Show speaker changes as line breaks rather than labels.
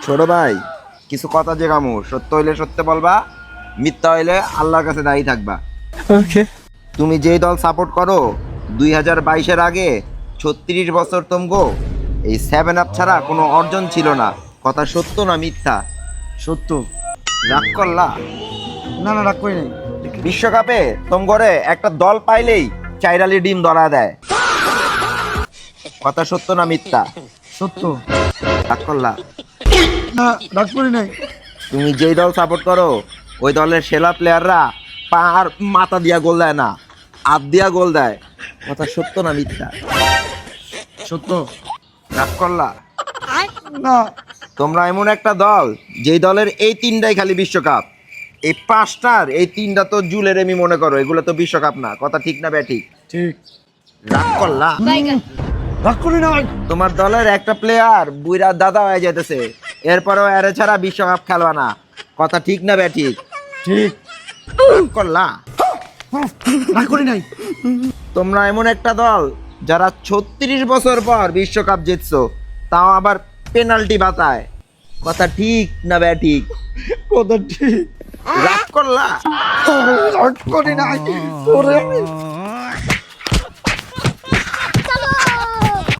ছোট ভাই, কিছু কথা জেগামু, সত্য হইলে সত্য বলবা, মিথ্যা হইলে আল্লাহর কাছে দাঁড়িয়ে থাকবা।
ওকে।
তুমি যেই দল সাপোর্ট করো 2022-এর আগে 36 বছর তোমগো এই 7 আপ ছাড়া কোনো অর্জন ছিল না। কথা সত্য না মিথ্যা?
সত্য।
রাগ করলা?
না না, রাগ করি নাই।
বিশ্বকাপে তোমগরে একটা দল পাইলেই চাইরালি ডিম ধরা দেয়। কথা সত্য না মিথ্যা?
সত্য।
রাগ করলা?
না, রাগ করি নাই।
তুমি যেই দল সাপোর্ট করো ওই দলের সেরা প্লেয়াররা পা আর মাথা দিয়া গোল দেয় না, হাত দিয়া গোল দেয়। কথা সত্য না মিথ্যা?
সত্য।
রাগ করলা?
না।
তোমরা এমন একটা দল যেই দলের এই তিনটাই খালি বিশ্বকাপ, এই পাঁচটার এই তিনটা তো জুলের আমি মনে করো, এগুলো তো বিশ্বকাপ না। কথা ঠিক না ব্যাঠিক?
ঠিক।
রাগ করলা?
রাগ করি নাই।
তোমার দলের একটা প্লেয়ার বুইরা দাদা হয়ে যেতেছে, এরপরেও এর ছাড়া বিশ্বকাপ খেলবা না। কথা ঠিক না ব্যাঠিক?
ঠিক।
রাগ করলা?
রাগ করি নাই।
তোমরা এমন একটা দল যারা 36 বছর পর বিশ্বকাপ জিতছো, তাও আবার পেনাল্টি বাতায়। কথা ঠিক না ব্যাঠিক?
কথা ঠিক।
রাগ করলা?
রাগ করি নাই। ওরে আমি